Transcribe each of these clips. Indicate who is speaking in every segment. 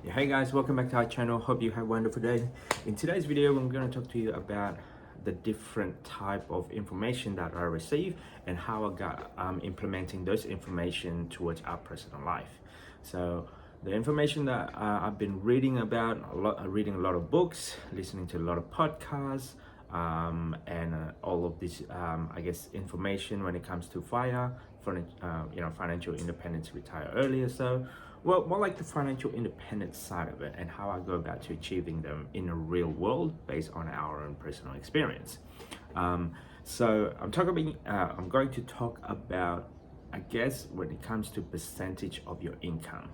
Speaker 1: Hey guys, welcome back to our channel. Hope you have a wonderful day. In today's video, I'm going to talk to you about the different type of information that I receive and how I got implementing those information towards our personal life. So the information that I've been reading about reading a lot of books, listening to a lot of podcasts, and all of this, I guess, information when it comes to financial independence, retire earlier. So, well, more like the financial independence side of it and how I go about to achieving them in a real world based on our own personal experience. So I'm going to talk about, I guess, when it comes to percentage of your income.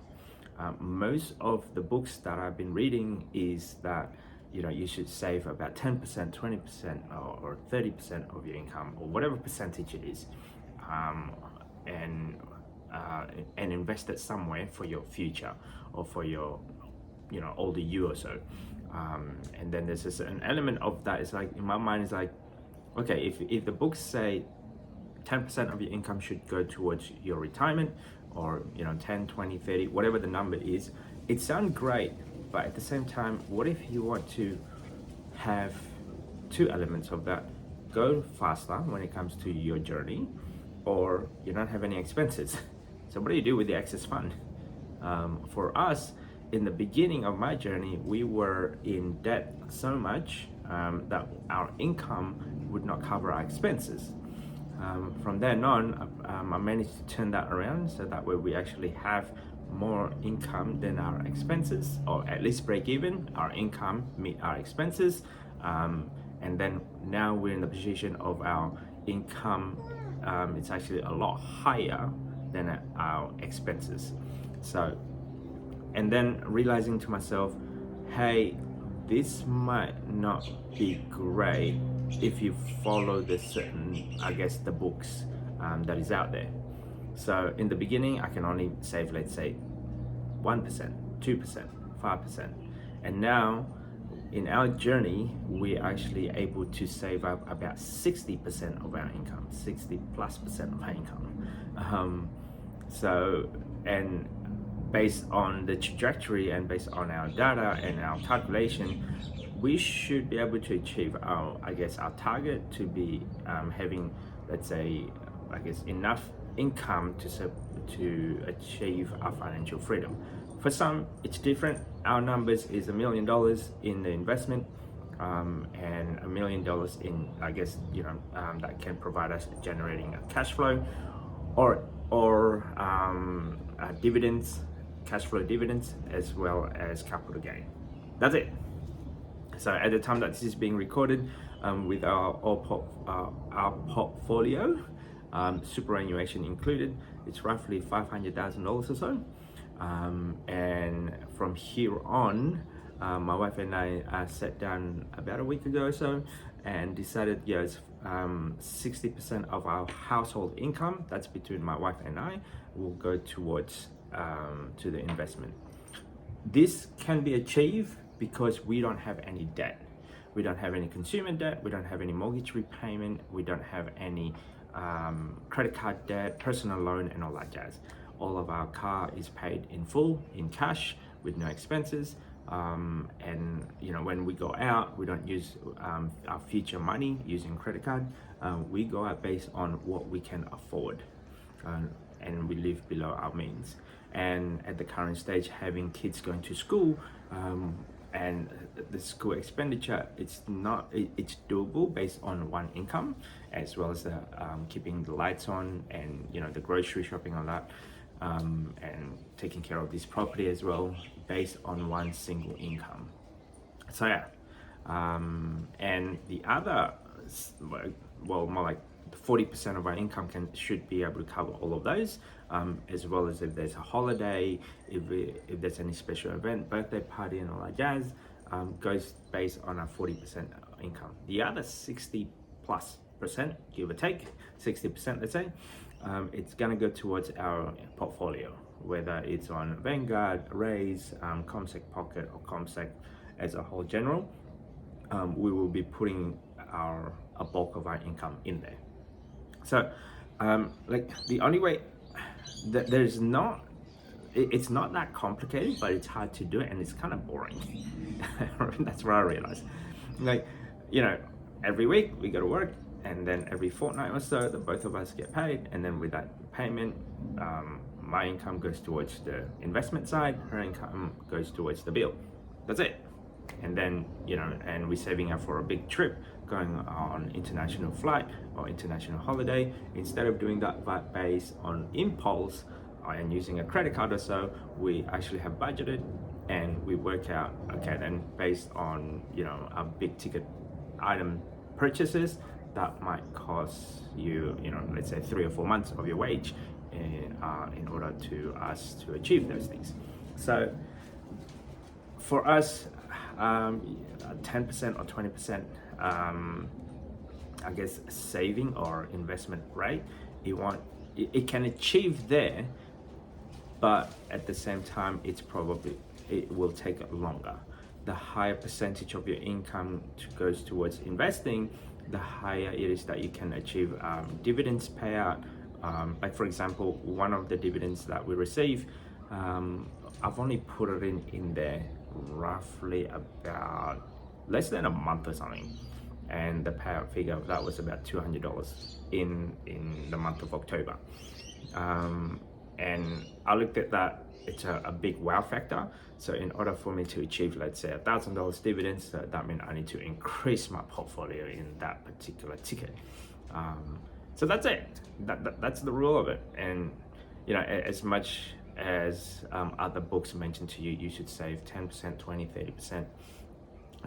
Speaker 1: Most of the books that I've been reading is that you should save about 10%, 20%, or 30% of your income, or whatever percentage it is, um, and and invest it somewhere for your future or for your older you or so. And then there's an element of that is like, in my mind, is like, okay, if the books say 10% of your income should go towards your retirement, or 10, 20, 30, whatever the number is, it sounds great. But at the same time, what if you want to have two elements of that: go faster when it comes to your journey, or you don't have any expenses? So what do you do with the excess fund? For us, in the beginning of my journey, we were in debt so much that our income would not cover our expenses. From then on, I managed to turn that around so that way we actually have more income than our expenses, or at least break even. Our income meet our expenses, and then now we're in the position of our income. It's actually a lot higher than our expenses. So, and then realizing to myself, hey, this might not be great if you follow the certain, I guess, the books that is out there. So in the beginning, I can only save, let's say, 1%, 2%, 5%. And now in our journey, we're actually able to save up about 60% of our income, 60 plus percent of our income. So, and based on the trajectory and based on our data and our calculation, we should be able to achieve our, I guess, our target to be having, let's say, I guess, enough income to achieve our financial freedom. For some, it's different. Our numbers is $1 million in the investment, and $1 million in, I guess, that can provide us generating a cash flow, or dividends, cash flow dividends, as well as capital gain. That's it. So at the time that this is being recorded, with our portfolio, superannuation included, it's roughly $500,000 or so. And from here on, my wife and I sat down about a week ago or so and decided, yes, 60% of our household income, that's between my wife and I, will go towards to the investment. This can be achieved because we don't have any debt. We don't have any consumer debt. We don't have any mortgage repayment. We don't have any credit card debt, personal loan, and all that jazz. All of our car is paid in full, in cash, with no expenses. And when we go out, we don't use our future money using credit card. We go out based on what we can afford, and we live below our means. And at the current stage, having kids going to school, and the school expenditure, it's doable based on one income, as well as the keeping the lights on, and the grocery shopping, on that, and taking care of this property as well, based on one single income. So yeah, and the other, well, more like 40% of our income should be able to cover all of those, as well as if there's a holiday, if there's any special event, birthday party, and all that jazz, goes based on our 40% income. The other 60 plus percent, give or take, 60%, let's say, it's gonna go towards our portfolio, whether it's on Vanguard, Raise, CommSec Pocket, or CommSec as a whole general. We will be putting a bulk of our income in there. So, like, the only way that there's not it's not that complicated, but it's hard to do it and it's kind of boring. That's what I realized. Like, you know, every week we go to work, and then every fortnight or so, the both of us get paid, and then with that payment, my income goes towards the investment side, her income goes towards the bill. That's it. And then, you know, and we're saving up for a big trip, going on international flight or international holiday. Instead of doing that based on impulse and using a credit card or so, we actually have budgeted, and we work out, okay, then based on, you know, our big ticket item purchases that might cost you, you know, let's say 3 or 4 months of your wage in order to us to achieve those things. So for us, 10% or 20%, I guess, saving or investment rate, it can achieve there, but at the same time, it will take longer. The higher percentage of your income goes towards investing, the higher it is that you can achieve dividends payout. Like for example, one of the dividends that we receive, I've only put it in there roughly about less than a month or something, and the payout figure of that was about $200 in the month of October. And I looked at that, it's a big wow factor. So in order for me to achieve, let's say, $1,000 dividends, that means I need to increase my portfolio in that particular ticket. So that's it. That's the rule of it. And you know, as much as other books mention to you, you should save 10%, 20, 30%.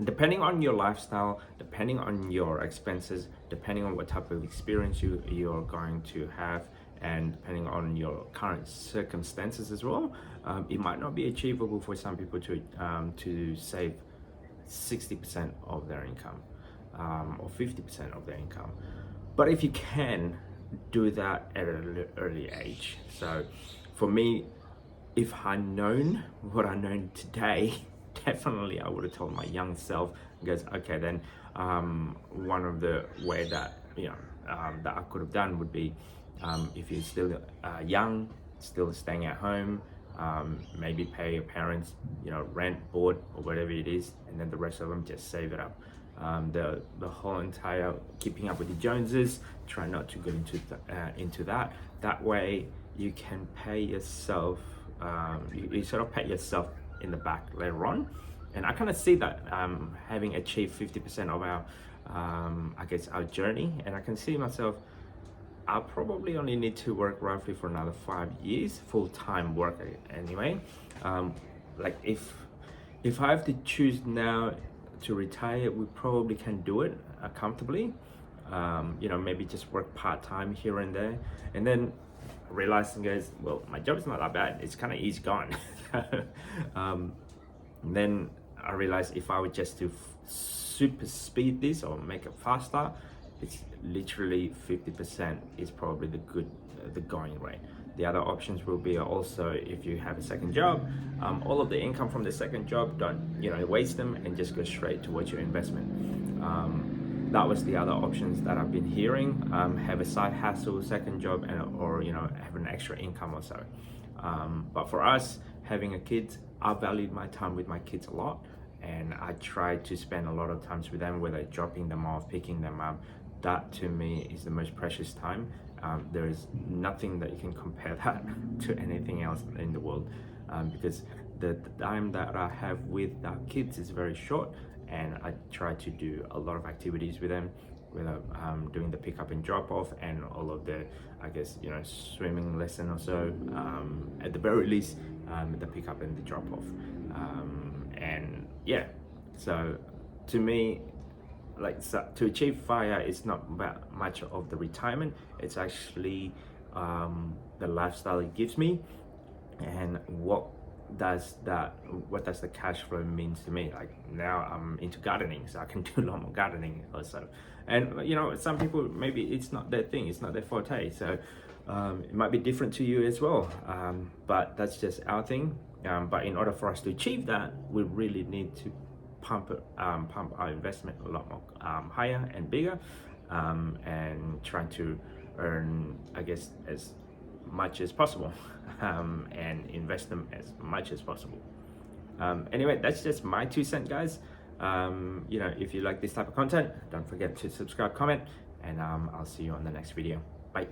Speaker 1: Depending on your lifestyle, depending on your expenses, depending on what type of experience you're going to have, and depending on your current circumstances as well, it might not be achievable for some people to save 60% of their income or 50% of their income. But if you can do that at an early age, so for me, if I'd known what I know today, definitely I would have told my young self, goes, okay, then one of the way that, you know, that I could have done would be, if you're still young, still staying at home, maybe pay your parents, you know, rent, board, or whatever it is, and then the rest of them just save it up. The whole entire keeping up with the Joneses, try not to get into that. That way you can pay yourself, you sort of pat yourself in the back later on. And I kind of see that having achieved 50% of our, I guess, our journey, and I can see myself, I'll probably only need to work roughly for another 5 years, full-time work anyway. Like if I have to choose now to retire, we probably can do it comfortably. You know, maybe just work part-time here and there, and then realizing, guys, well, my job is not that bad, it's kind of easy going. Then I realized if I were just to super speed this or make it faster, it's literally 50% is probably the going rate. The other options will be also, if you have a second job, all of the income from the second job, don't, you know, waste them and just go straight towards your investment. That was the other options that I've been hearing. Have a side hustle, second job, or you know, have an extra income or so. But for us, having a kid, I valued my time with my kids a lot, and I try to spend a lot of times with them, whether dropping them off, picking them up. That to me is the most precious time. There is nothing that you can compare that to anything else in the world, because the time that I have with our kids is very short, and I try to do a lot of activities with them, whether doing the pick up and drop off and all of the, I guess, you know, swimming lesson or so, at the very least, the pick up and the drop off. And yeah, so to me, like, so to achieve FIRE, it's not about much of the retirement, it's actually the lifestyle it gives me, and what does the cash flow means to me. Like now I'm into gardening, so I can do a lot more gardening also. And you know, some people, maybe it's not their thing, it's not their forte, so it might be different to you as well, but that's just our thing. But in order for us to achieve that, we really need to pump our investment a lot more higher and bigger, and trying to earn, I guess, as much as possible and invest them as much as possible. Anyway, that's just my 2 cents, guys. You know, if you like this type of content, don't forget to subscribe, comment, and I'll see you on the next video. Bye.